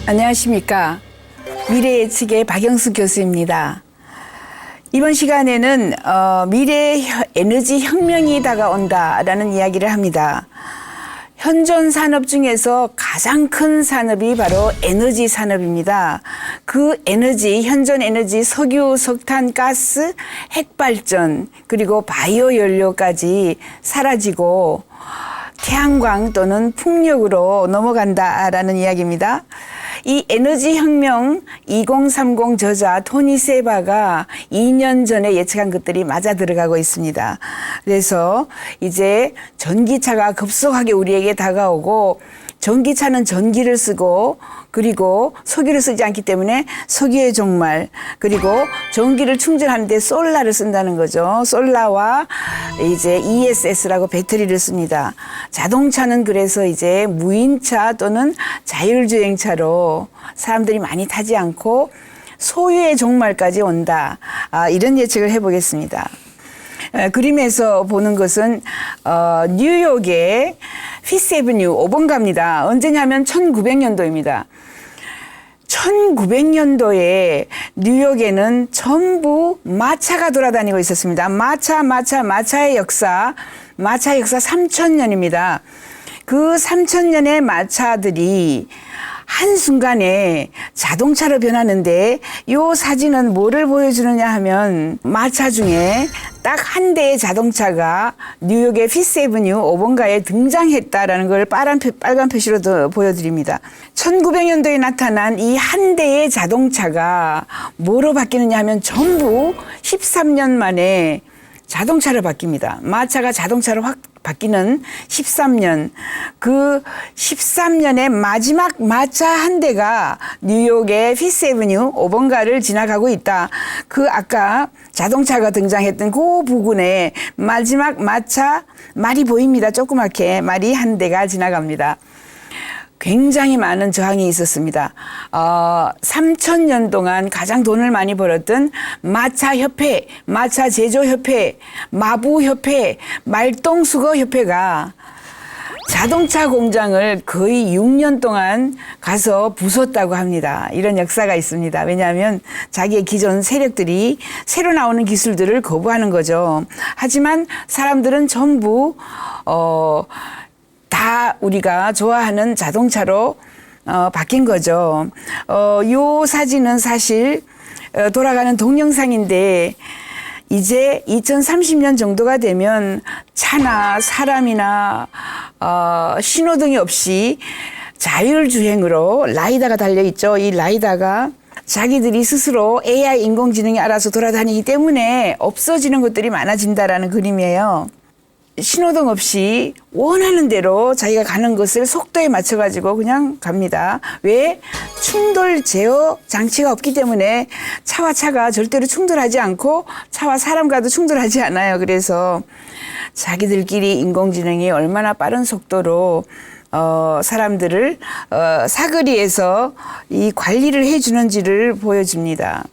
안녕하십니까. 미래예측의 박영수 교수입니다. 이번 시간에는 미래의 에너지 혁명이 다가온다라는 이야기를 합니다. 현존 산업 중에서 가장 큰 산업이 바로 에너지 산업입니다. 그 에너지, 현존 에너지, 석유, 석탄, 가스, 핵발전, 그리고 바이오 연료까지 사라지고 태양광 또는 풍력으로 넘어간다라는 이야기입니다. 이 에너지 혁명 2030 저자 토니 세바가 2년 전에 예측한 것들이 맞아 들어가고 있습니다. 그래서 이제 전기차가 급속하게 우리에게 다가오고, 전기차는 전기를 쓰고 그리고 석유를 쓰지 않기 때문에 석유의 종말, 그리고 전기를 충전하는데 솔라를 쓴다는 거죠. 솔라와 이제 ESS라고 배터리를 씁니다. 자동차는 그래서 이제 무인차 또는 자율주행차로 사람들이 많이 타지 않고 소유의 종말까지 온다. 이런 예측을 해보겠습니다. 그림에서 보는 것은 뉴욕의 피스애비뉴 5번가입니다. 언제냐면 1900년도입니다. 1900년도에 뉴욕에는 전부 마차가 돌아다니고 있었습니다. 마차의 역사 3000년입니다. 그 3000년의 마차들이 한순간에 자동차로 변하는데, 이 사진은 뭐를 보여주느냐 하면 마차 중에 딱 한 대의 자동차가 뉴욕의 피스애비뉴 5번가에 등장했다라는 걸 빨간 표시로 보여드립니다. 1900년도에 나타난 이 한 대의 자동차가 뭐로 바뀌느냐 하면 전부 13년 만에 자동차로 바뀝니다. 마차가 자동차로 확 바뀌는 13년. 그 13년의 마지막 마차 한 대가 뉴욕의 피스애비뉴 5번가를 지나가고 있다. 그 아까 자동차가 등장했던 그 부근에 마지막 마차 말이 보입니다. 조그맣게 말이 한 대가 지나갑니다. 굉장히 많은 저항이 있었습니다. 3000년 동안 가장 돈을 많이 벌었던 마차협회, 마차제조협회, 마부협회, 말똥수거협회가 자동차 공장을 거의 6년 동안 가서 부쉈다고 합니다. 이런 역사가 있습니다. 왜냐하면 자기의 기존 세력들이 새로 나오는 기술들을 거부하는 거죠. 하지만 사람들은 전부 다 우리가 좋아하는 자동차로 바뀐 거죠. 요 사진은 사실 돌아가는 동영상인데, 이제 2030년 정도가 되면 차나 사람이나 신호등이 없이 자율주행으로 라이다가 달려있죠. 이 라이다가 자기들이 스스로 AI 인공지능이 알아서 돌아다니기 때문에 없어지는 것들이 많아진다라는 그림이에요. 신호등 없이 원하는 대로 자기가 가는 것을 속도에 맞춰가지고 그냥 갑니다. 왜? 충돌 제어 장치가 없기 때문에 차와 차가 절대로 충돌하지 않고 차와 사람과도 충돌하지 않아요. 그래서 자기들끼리 인공지능이 얼마나 빠른 속도로 사람들을 사거리에서 이 관리를 해주는지를 보여줍니다.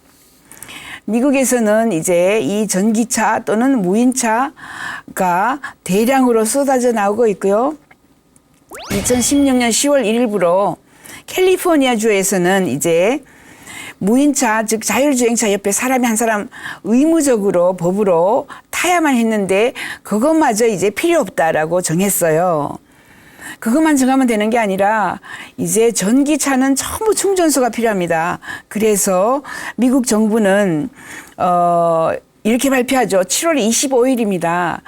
미국에서는 이제 이 전기차 또는 무인차가 대량으로 쏟아져 나오고 있고요. 2016년 10월 1일부로 캘리포니아 주에서는 이제 무인차, 즉 자율주행차 옆에 사람이 한 사람 의무적으로 법으로 타야만 했는데, 그것마저 이제 필요 없다라고 정했어요. 그것만 정하면 되는 게 아니라 이제 전기차는 전부 충전소가 필요합니다. 그래서 미국 정부는 이렇게 발표하죠. 7월 25일입니다.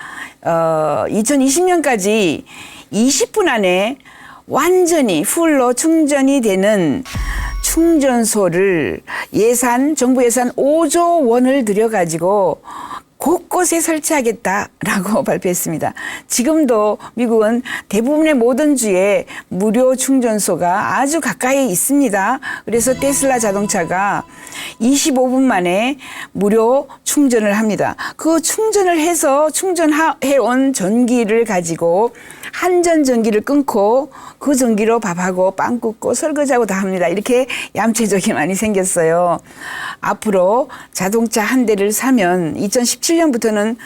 2020년까지 20분 안에 완전히 풀로 충전이 되는 충전소를 정부 예산 5조 원을 들여가지고 곳곳에 설치하겠다라고 발표했습니다. 지금도 미국은 대부분의 모든 주에 무료 충전소가 아주 가까이 있습니다. 그래서 테슬라 자동차가 25분 만에 무료 충전을 합니다. 그 충전을 해서 충전해온 전기를 가지고 한전 전기를 끊고 그 전기로 밥하고 빵 굽고 설거지하고 다 합니다. 이렇게 얌체족이 많이 생겼어요. 앞으로 자동차 한 대를 사면 2017년부터는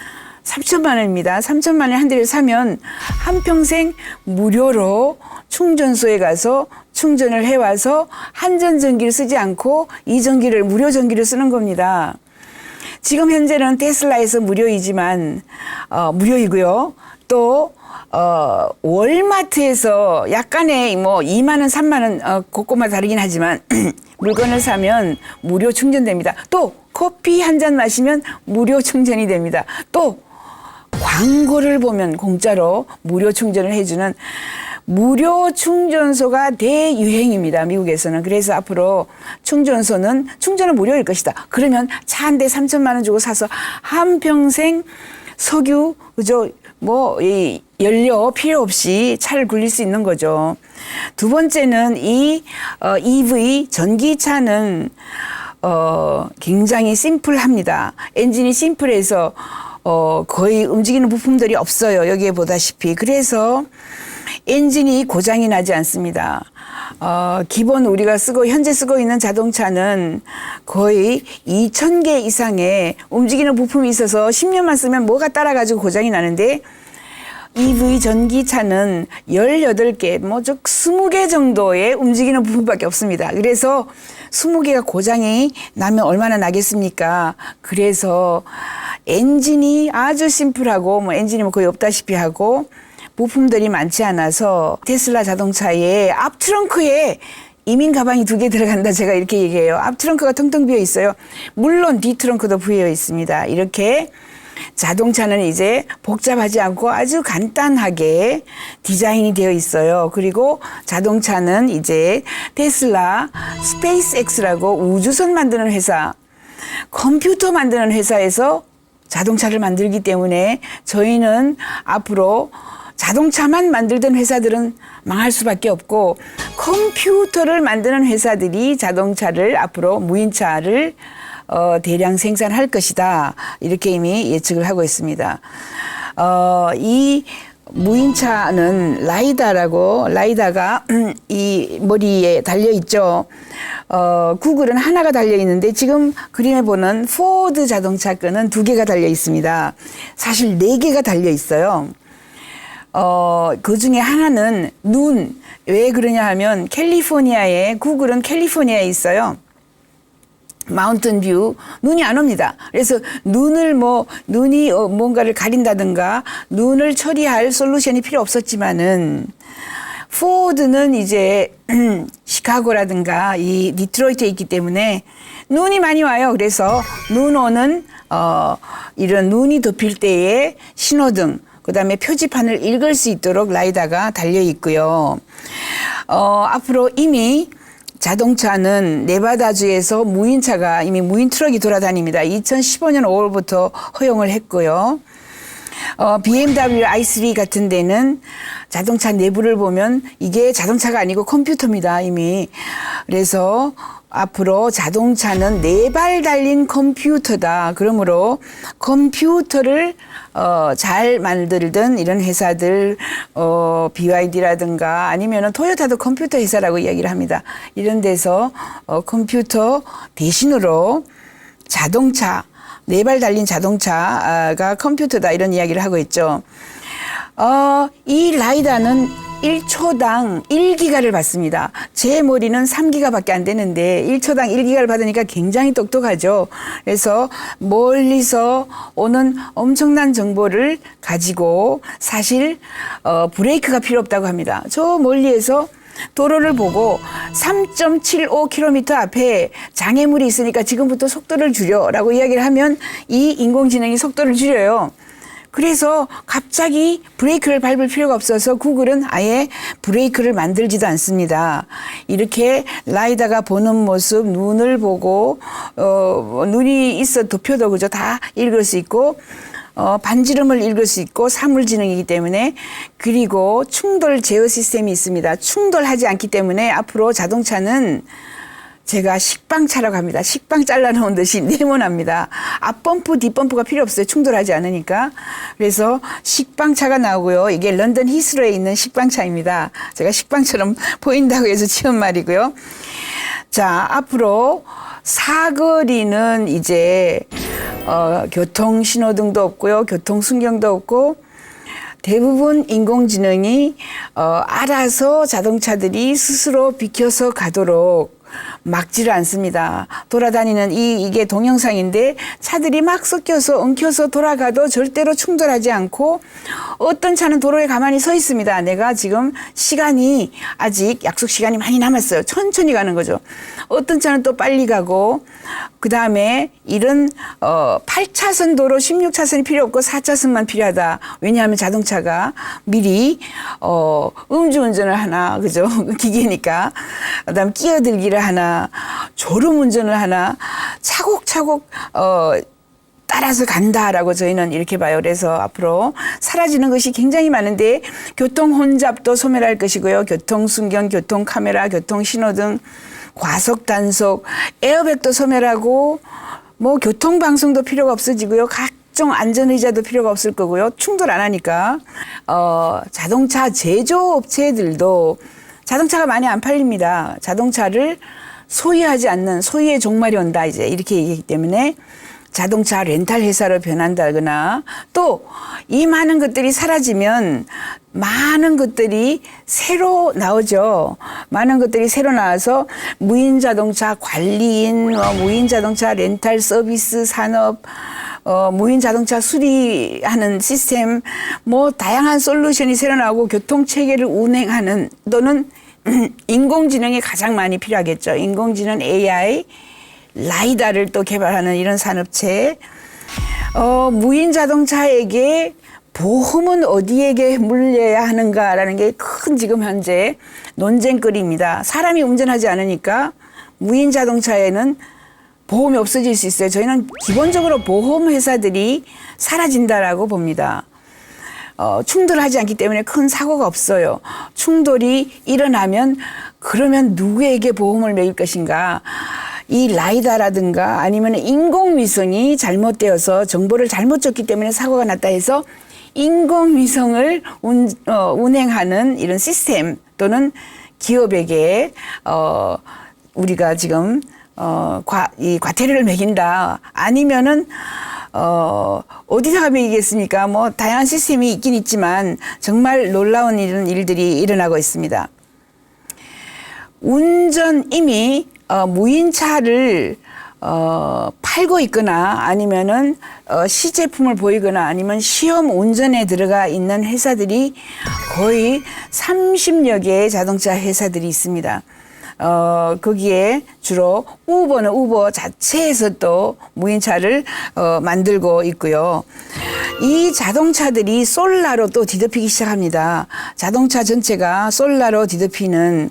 3천만 원입니다. 3천만 원에 한 대를 사면 한평생 무료로 충전소에 가서 충전을 해와서 한전 전기를 쓰지 않고 이 전기를 무료 전기를 쓰는 겁니다. 지금 현재는 테슬라에서 무료이지만 무료이고요. 또 월마트에서 약간의 뭐 2만 원, 3만 원 곳곳마다 다르긴 하지만 물건을 사면 무료 충전됩니다. 또 커피 한 잔 마시면 무료 충전이 됩니다. 또 광고를 보면 공짜로 무료 충전을 해주는 무료 충전소가 대유행입니다. 미국에서는. 그래서 앞으로 충전소는 충전은 무료일 것이다. 그러면 차 한 대 3천만 원 주고 사서 한평생 석유, 그죠? 이 연료 필요 없이 차를 굴릴 수 있는 거죠. 두 번째는 이 EV 전기차는 굉장히 심플합니다. 엔진이 심플해서 거의 움직이는 부품들이 없어요. 여기에 보다시피. 그래서 엔진이 고장이 나지 않습니다. 기본 우리가 현재 쓰고 있는 자동차는 거의 2,000개 이상의 움직이는 부품이 있어서 10년만 쓰면 뭐가 따라가지고 고장이 나는데 EV 전기차는 18개, 즉 20개 정도의 움직이는 부품밖에 없습니다. 그래서 20개가 고장이 나면 얼마나 나겠습니까? 그래서 엔진이 아주 심플하고 엔진이 거의 없다시피 하고 부품들이 많지 않아서 테슬라 자동차의 앞 트렁크에 이민 가방이 2개 들어간다. 제가 이렇게 얘기해요. 앞 트렁크가 텅텅 비어 있어요. 물론 뒤 트렁크도 비어 있습니다. 이렇게 자동차는 이제 복잡하지 않고 아주 간단하게 디자인이 되어 있어요. 그리고 자동차는 이제 테슬라 스페이스X라고 우주선 만드는 회사, 컴퓨터 만드는 회사에서 자동차를 만들기 때문에 저희는 앞으로 자동차만 만들던 회사들은 망할 수밖에 없고 컴퓨터를 만드는 회사들이 자동차를 앞으로 무인차를 대량 생산할 것이다. 이렇게 이미 예측을 하고 있습니다. 이 무인차는 라이다가 이 머리에 달려 있죠. 구글은 하나가 달려 있는데 지금 그림에 보는 포드 자동차 거는 2개가 달려 있습니다. 사실 4개가 달려 있어요. 그 중에 하나는 눈. 왜 그러냐 하면 구글은 캘리포니아에 있어요. 마운틴 뷰. 눈이 안 옵니다. 그래서 눈이 뭔가를 가린다든가 눈을 처리할 솔루션이 필요 없었지만은 포드는 이제 시카고라든가 이 디트로이트에 있기 때문에 눈이 많이 와요. 그래서 눈 오는 이런 눈이 덮일 때의 신호등, 그다음에 표지판을 읽을 수 있도록 라이다가 달려 있고요. 앞으로 이미 자동차는 네바다주에서 무인차가 이미 무인 트럭이 돌아다닙니다. 2015년 5월부터 허용을 했고요. BMW i3 같은 데는 자동차 내부를 보면 이게 자동차가 아니고 컴퓨터입니다, 이미. 그래서 앞으로 자동차는 4발 달린 컴퓨터다. 그러므로 컴퓨터를 잘 만들던 이런 회사들, BYD라든가 아니면은 토요타도 컴퓨터 회사라고 이야기를 합니다. 이런 데서 컴퓨터 대신으로 자동차, 4발 달린 자동차가 컴퓨터다. 이런 이야기를 하고 있죠. 이 라이다는 1초당 1기가를 받습니다. 제 머리는 3기가밖에 안 되는데 1초당 1기가를 받으니까 굉장히 똑똑하죠. 그래서 멀리서 오는 엄청난 정보를 가지고 사실 브레이크가 필요 없다고 합니다. 저 멀리에서 도로를 보고 3.75km 앞에 장애물이 있으니까 지금부터 속도를 줄여라고 이야기를 하면 이 인공지능이 속도를 줄여요. 그래서 갑자기 브레이크를 밟을 필요가 없어서 구글은 아예 브레이크를 만들지도 않습니다. 이렇게 라이다가 보는 모습, 눈을 보고 눈이 있어 도표도 그죠 다 읽을 수 있고 반지름을 읽을 수 있고 사물지능이기 때문에 그리고 충돌 제어 시스템이 있습니다. 충돌하지 않기 때문에 앞으로 자동차는 제가 식빵차라고 합니다. 식빵 잘라놓은 듯이 네모납니다. 앞범프, 뒷범프가 필요 없어요. 충돌하지 않으니까. 그래서 식빵차가 나오고요. 이게 런던 히스로에 있는 식빵차입니다. 제가 식빵처럼 보인다고 해서 지은 말이고요. 자, 앞으로 사거리는 이제 교통 신호등도 없고요. 교통 순경도 없고 대부분 인공지능이 알아서 자동차들이 스스로 비켜서 가도록 막지를 않습니다. 돌아다니는 이게 동영상인데 차들이 막 섞여서 엉켜서 돌아가도 절대로 충돌하지 않고 어떤 차는 도로에 가만히 서 있습니다. 내가 지금 시간이 아직 약속 시간이 많이 남았어요. 천천히 가는 거죠. 어떤 차는 또 빨리 가고 그다음에 이런 8차선 도로 16차선이 필요 없고 4차선만 필요하다. 왜냐하면 자동차가 미리 음주운전을 하나 그죠? 기계니까. 그다음 끼어들기를 하나 졸음운전을 하나 차곡차곡 따라서 간다라고 저희는 이렇게 봐요. 그래서 앞으로 사라지는 것이 굉장히 많은데 교통 혼잡도 소멸할 것이고요. 교통 순경, 교통 카메라, 교통 신호등, 과속 단속, 에어백도 소멸하고 뭐 교통 방송도 필요가 없어지고요. 각종 안전 의자도 필요가 없을 거고요. 충돌 안 하니까 자동차 제조업체들도 자동차가 많이 안 팔립니다. 자동차를 소유하지 않는 소유의 종말이 온다 이제 이렇게 얘기하기 때문에 자동차 렌탈 회사로 변한다거나 또 이 많은 것들이 사라지면 많은 것들이 새로 나오죠. 많은 것들이 새로 나와서 무인 자동차 관리인, 무인 자동차 렌탈 서비스 산업, 무인 자동차 수리하는 시스템, 뭐 다양한 솔루션이 새로 나오고 교통 체계를 운행하는 또는 인공지능이 가장 많이 필요하겠죠. 인공지능 AI, 라이다를 또 개발하는 이런 산업체. 무인 자동차에게 보험은 어디에게 물려야 하는가라는 게 큰 지금 현재 논쟁거리입니다. 사람이 운전하지 않으니까 무인 자동차에는 보험이 없어질 수 있어요. 저희는 기본적으로 보험 회사들이 사라진다라고 봅니다. 충돌하지 않기 때문에 큰 사고가 없어요. 충돌이 일어나면 그러면 누구에게 보험을 매길 것인가? 이 라이다라든가 아니면 인공위성이 잘못되어서 정보를 잘못 줬기 때문에 사고가 났다 해서 인공위성을 운행하는 이런 시스템 또는 기업에게 우리가 지금 이 과태료를 매긴다. 아니면은 어디다가 매기겠습니까? 뭐 다양한 시스템이 있긴 있지만 정말 놀라운 이런 일들이 일어나고 있습니다. 운전 이미 무인차를 팔고 있거나 아니면은 시제품을 보이거나 아니면 시험 운전에 들어가 있는 회사들이 거의 30여 개의 자동차 회사들이 있습니다. 거기에 주로 우버는 우버 자체에서 또 무인차를 만들고 있고요. 이 자동차들이 솔라로 또 뒤덮이기 시작합니다. 자동차 전체가 솔라로 뒤덮이는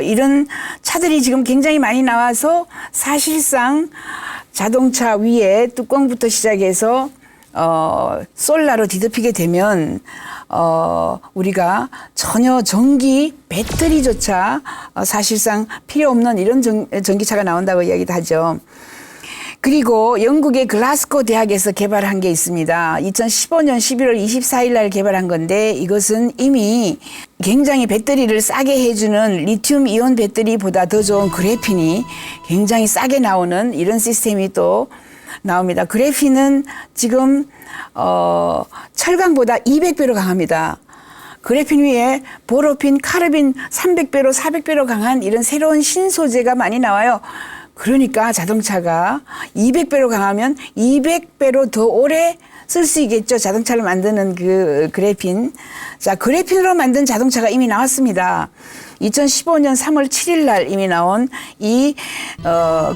이런 차들이 지금 굉장히 많이 나와서 사실상 자동차 위에 뚜껑부터 시작해서 솔라로 뒤덮이게 되면 우리가 전혀 전기 배터리조차 사실상 필요 없는 이런 전기차가 나온다고 이야기도 하죠. 그리고 영국의 글라스고 대학에서 개발한 게 있습니다. 2015년 11월 24일 날 개발한 건데 이것은 이미 굉장히 배터리를 싸게 해주는 리튬 이온 배터리보다 더 좋은 그래핀이 굉장히 싸게 나오는 이런 시스템이 또 나옵니다. 그래핀은 지금 철강보다 200배로 강합니다. 그래핀 위에 보로핀, 카르빈 300배로 400배로 강한 이런 새로운 신소재가 많이 나와요. 그러니까 자동차가 200배로 강하면 200배로 더 오래 쓸 수 있겠죠. 자동차를 만드는 그 그래핀. 자, 그래핀으로 만든 자동차가 이미 나왔습니다. 2015년 3월 7일 날 이미 나온 이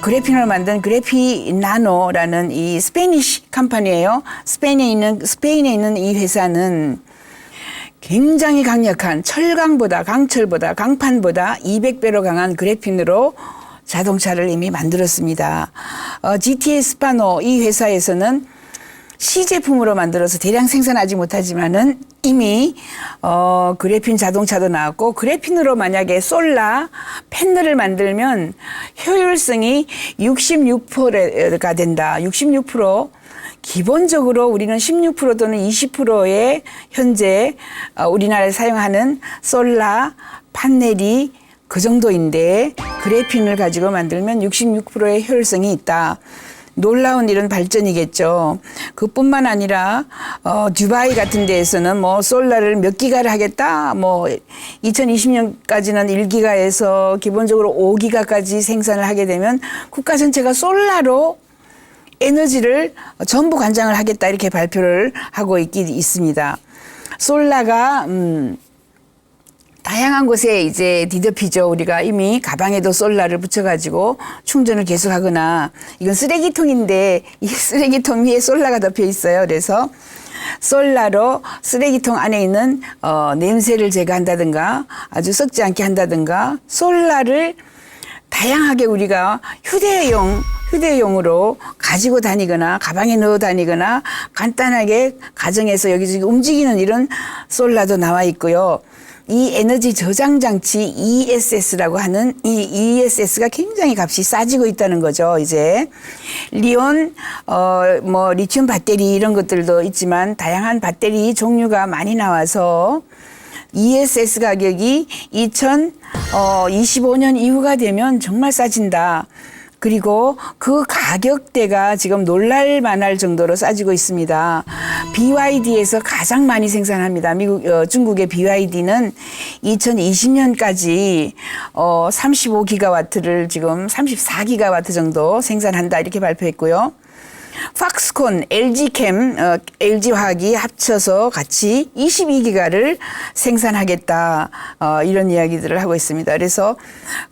그래핀으로 만든 그래피 나노라는 이 스페니쉬 컴퍼니예요. 스페인에 있는 이 회사는 굉장히 강력한 철강보다 강철보다 강판보다 200배로 강한 그래핀으로 자동차를 이미 만들었습니다. GTA 스파노 이 회사에서는 시제품으로 만들어서 대량 생산하지 못하지만은 이미 그래핀 자동차도 나왔고 그래핀으로 만약에 솔라 패널을 만들면 효율성이 66%가 된다. 66%. 기본적으로 우리는 16% 또는 20%의 현재 우리나라에 사용하는 솔라 판넬이 그 정도인데 그래핀을 가지고 만들면 66%의 효율성이 있다. 놀라운 이런 발전이겠죠. 그뿐만 아니라 두바이 같은 데에서는 뭐 솔라를 몇 기가를 하겠다. 뭐 2020년까지는 1기가에서 기본적으로 5기가까지 생산을 하게 되면 국가 전체가 솔라로 에너지를 전부 관장을 하겠다 이렇게 발표를 하고 있습니다. 솔라가 다양한 곳에 이제 뒤덮이죠. 우리가 이미 가방에도 솔라를 붙여가지고 충전을 계속하거나 이건 쓰레기통인데 이 쓰레기통 위에 솔라가 덮여 있어요. 그래서 솔라로 쓰레기통 안에 있는 냄새를 제거한다든가 아주 썩지 않게 한다든가 솔라를 다양하게 우리가 휴대용으로 가지고 다니거나 가방에 넣어 다니거나 간단하게 가정에서 여기저기 움직이는 이런 솔라도 나와 있고요. 이 에너지 저장 장치 ESS라고 하는 이 ESS가 굉장히 값이 싸지고 있다는 거죠. 이제 리온 뭐 리튬 배터리 이런 것들도 있지만 다양한 배터리 종류가 많이 나와서 ESS 가격이 2025년 이후가 되면 정말 싸진다. 그리고 그 가격대가 지금 놀랄 만할 정도로 싸지고 있습니다. BYD에서 가장 많이 생산합니다. 중국의 BYD는 2020년까지 35기가와트를 지금 34기가와트 정도 생산한다 이렇게 발표했고요. 팍스콘, LG캠, LG화학이 합쳐서 같이 22기가를 생산하겠다 이런 이야기들을 하고 있습니다. 그래서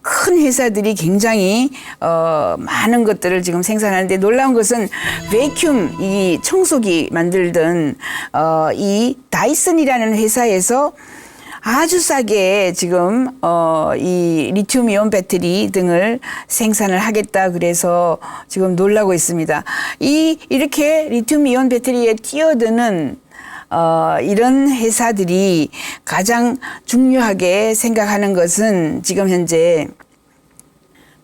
큰 회사들이 굉장히 많은 것들을 지금 생산하는데 놀라운 것은 베큐um, 이 청소기 만들던 이 다이슨이라는 회사에서 아주 싸게 지금 이 리튬이온 배터리 등을 생산을 하겠다 그래서 지금 놀라고 있습니다. 이렇게 리튬이온 배터리에 뛰어드는 이런 회사들이 가장 중요하게 생각하는 것은 지금 현재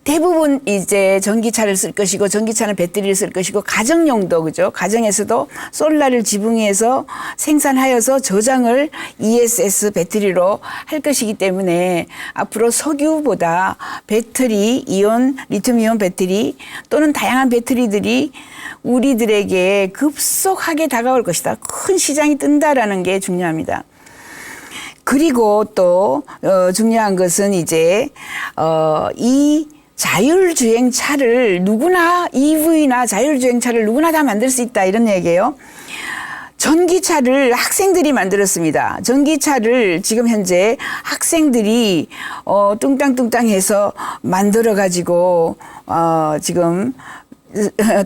대부분 이제 전기차를 쓸 것이고 전기차는 배터리를 쓸 것이고 가정용도 그죠? 가정에서도 솔라를 지붕에서 생산하여서 저장을 ESS 배터리로 할 것이기 때문에 앞으로 석유보다 배터리, 이온, 리튬이온 배터리 또는 다양한 배터리들이 우리들에게 급속하게 다가올 것이다. 큰 시장이 뜬다라는 게 중요합니다. 그리고 또 중요한 것은 이제 이 자율주행차를 누구나 EV나 자율주행차를 누구나 다 만들 수 있다 이런 얘기예요. 전기차를 학생들이 만들었습니다. 전기차를 지금 현재 학생들이 뚱땅뚱땅해서 만들어 가지고 지금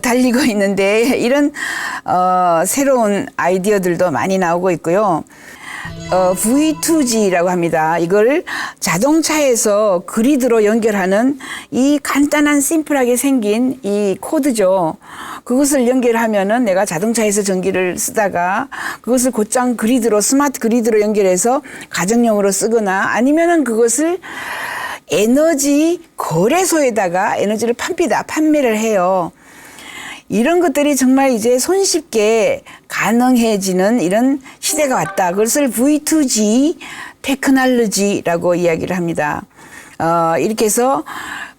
달리고 있는데 이런 새로운 아이디어들도 많이 나오고 있고요. V2G라고 합니다. 이걸 자동차에서 그리드로 연결하는 이 간단한 심플하게 생긴 이 코드죠. 그것을 연결하면은 내가 자동차에서 전기를 쓰다가 그것을 곧장 그리드로 스마트 그리드로 연결해서 가정용으로 쓰거나 아니면은 그것을 에너지 거래소에다가 에너지를 판매를 해요. 이런 것들이 정말 이제 손쉽게 가능해지는 이런 시대가 왔다. 그것을 V2G 테크놀로지라고 이야기를 합니다. 이렇게 해서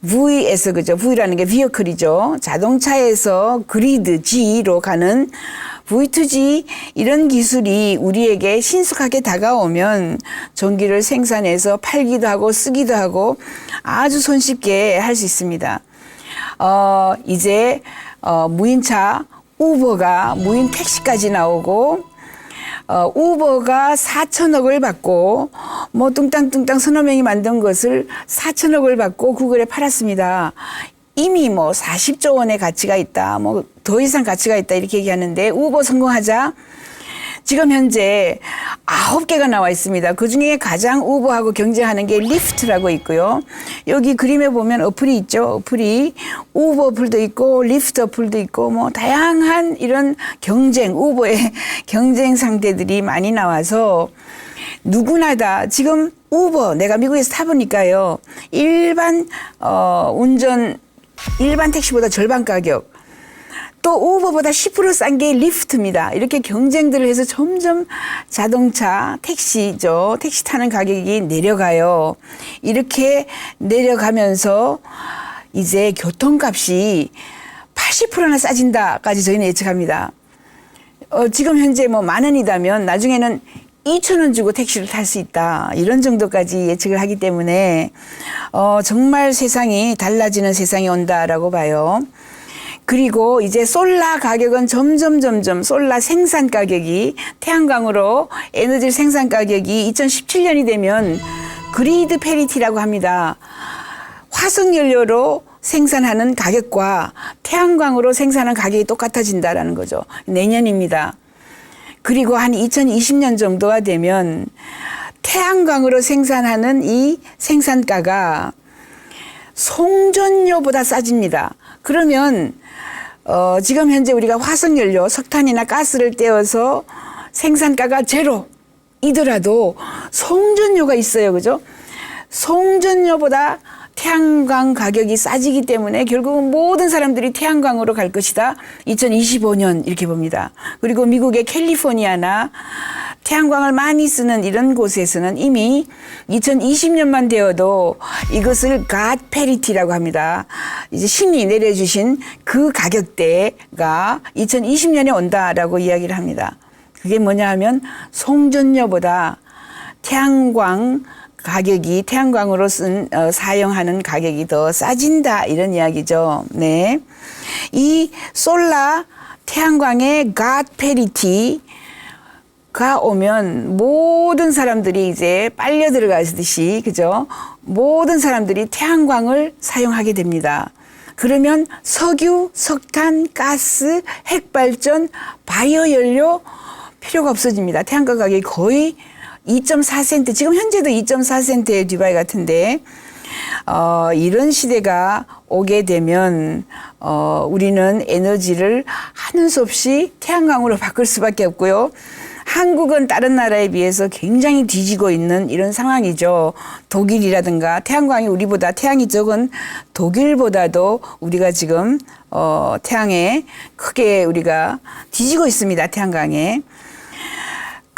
V에서 그죠? V라는 게 vehicle이죠. 자동차에서 그리드 G로 가는 V2G 이런 기술이 우리에게 신속하게 다가오면 전기를 생산해서 팔기도 하고 쓰기도 하고 아주 손쉽게 할 수 있습니다. 이제 무인차 우버가 무인 택시까지 나오고 우버가 4천억을 받고 뭐 뚱땅뚱땅 서너 명이 만든 것을 4천억을 받고 구글에 팔았습니다. 이미 뭐 40조 원의 가치가 있다. 뭐 더 이상 가치가 있다 이렇게 얘기하는데 우버 성공하자 지금 현재 9개가 나와 있습니다. 그중에 가장 우버하고 경쟁하는 게 리프트라고 있고요. 여기 그림에 보면 어플이 있죠. 어플이 우버 어플도 있고 리프트 어플도 있고 뭐 다양한 이런 우버의 경쟁 상대들이 많이 나와서 누구나 다 지금 우버 내가 미국에서 타보니까요. 일반 택시보다 절반 가격 또 우버보다 10% 싼 게 리프트입니다. 이렇게 경쟁들을 해서 점점 자동차, 택시죠. 택시 타는 가격이 내려가요. 이렇게 내려가면서 이제 교통값이 80%나 싸진다까지 저희는 예측합니다. 지금 현재 뭐 10,000원이다면 나중에는 2,000원 주고 택시를 탈 수 있다. 이런 정도까지 예측을 하기 때문에 정말 세상이 달라지는 세상이 온다라고 봐요. 그리고 이제 솔라 가격은 점점 솔라 생산 가격이 태양광으로 에너지 생산 가격이 2017년이 되면 그리드 페리티라고 합니다. 화석연료로 생산하는 가격과 태양광으로 생산하는 가격이 똑같아진다라는 거죠. 내년입니다. 그리고 한 2020년 정도가 되면 태양광으로 생산하는 이 생산가가 송전료보다 싸집니다. 그러면 지금 현재 우리가 화석연료, 석탄이나 가스를 떼어서 생산가가 제로이더라도 송전료가 있어요. 그죠? 송전료보다 태양광 가격이 싸지기 때문에 결국은 모든 사람들이 태양광으로 갈 것이다. 2025년 이렇게 봅니다. 그리고 미국의 캘리포니아나 태양광을 많이 쓰는 이런 곳에서는 이미 2020년만 되어도 이것을 God parity라고 합니다. 이제 신이 내려주신 그 가격대가 2020년에 온다라고 이야기를 합니다. 그게 뭐냐 하면 송전료보다 태양광으로 사용하는 가격이 더 싸진다 이런 이야기죠. 네, 이 솔라 태양광의 God parity가 오면 모든 사람들이 이제 빨려 들어가듯이 그죠? 모든 사람들이 태양광을 사용하게 됩니다. 그러면 석유, 석탄, 가스, 핵발전, 바이오 연료 필요가 없어집니다. 태양광 가격이 거의 2.4센트, 지금 현재도 2.4센트의 두바이 같은데, 이런 시대가 오게 되면, 우리는 에너지를 하는 수 없이 태양광으로 바꿀 수밖에 없고요. 한국은 다른 나라에 비해서 굉장히 뒤지고 있는 이런 상황이죠. 독일이라든가 태양광이 우리보다 태양이 적은 독일보다도 우리가 지금, 태양에 크게 우리가 뒤지고 있습니다. 태양광에.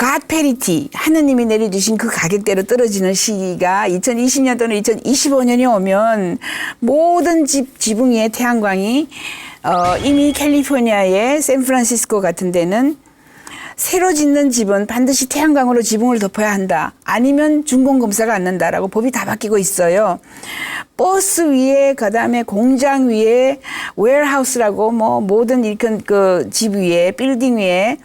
God parity, 하느님이 내려주신 그 가격대로 떨어지는 시기가 2020년 또는 2025년이 오면 모든 지붕 위에 태양광이 이미 캘리포니아의 샌프란시스코 같은 데는 새로 짓는 집은 반드시 태양광으로 지붕을 덮어야 한다. 아니면 준공검사가 안 난다라고 법이 다 바뀌고 있어요. 버스 위에, 그 다음에 공장 위에, 웨어하우스라고 뭐 모든 이런 그 집 위에, 빌딩 위에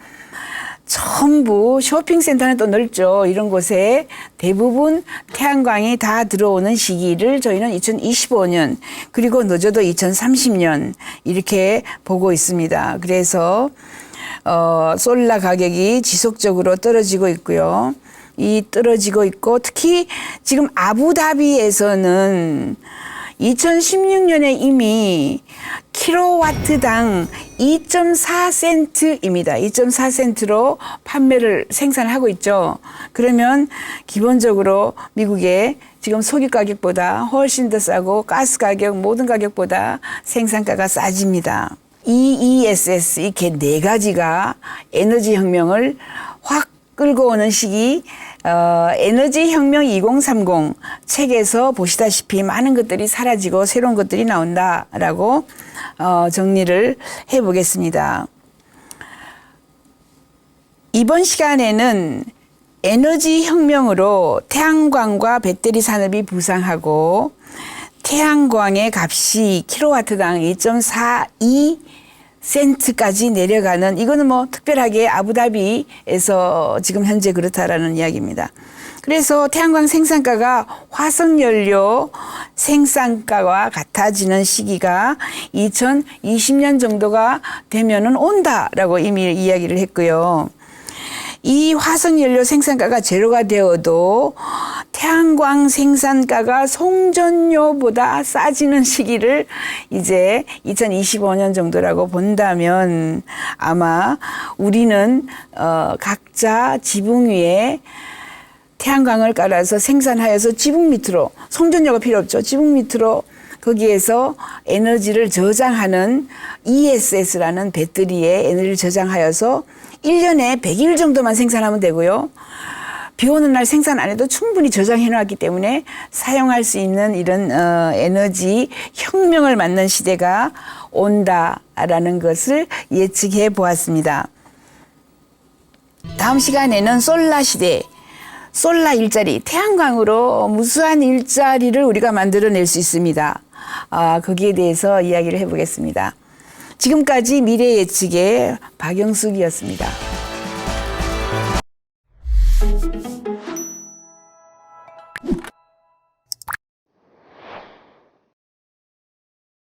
전부 쇼핑센터는 또 넓죠. 이런 곳에 대부분 태양광이 다 들어오는 시기를 저희는 2025년 그리고 늦어도 2030년 이렇게 보고 있습니다. 그래서 솔라 가격이 지속적으로 떨어지고 있고요. 떨어지고 있고 특히 지금 아부다비에서는 2016년에 이미 킬로와트당 2.4센트입니다. 2.4센트로 판매를 생산하고 있죠. 그러면 기본적으로 미국의 지금 석유 가격보다 훨씬 더 싸고 가스 가격 모든 가격보다 생산가가 싸집니다. EESS 이렇게 네 가지가 에너지 혁명을 확 끌고 오는 시기 에너지 혁명 2030 책에서 보시다시피 많은 것들이 사라지고 새로운 것들이 나온다라고 정리를 해보겠습니다. 이번 시간에는 에너지 혁명으로 태양광과 배터리 산업이 부상하고 태양광의 값이 킬로와트당 2.42 센트까지 내려가는 이거는 뭐 특별하게 아부다비에서 지금 현재 그렇다라는 이야기입니다. 그래서 태양광 생산가가 화석연료 생산가와 같아지는 시기가 2020년 정도가 되면은 온다라고 이미 이야기를 했고요. 이 화석연료 생산가가 제로가 되어도 태양광 생산가가 송전료보다 싸지는 시기를 이제 2025년 정도라고 본다면 아마 우리는 각자 지붕 위에 태양광을 깔아서 생산하여서 지붕 밑으로 송전료가 필요 없죠. 지붕 밑으로 거기에서 에너지를 저장하는 ESS라는 배터리에 에너지를 저장하여서 1년에 100일 정도만 생산하면 되고요. 비 오는 날 생산 안 해도 충분히 저장해 놨기 때문에 사용할 수 있는 이런 에너지 혁명을 맞는 시대가 온다라는 것을 예측해 보았습니다. 다음 시간에는 솔라 시대, 솔라 일자리, 태양광으로 무수한 일자리를 우리가 만들어낼 수 있습니다. 거기에 대해서 이야기를 해보겠습니다. 지금까지 미래 예측의 박영숙이었습니다.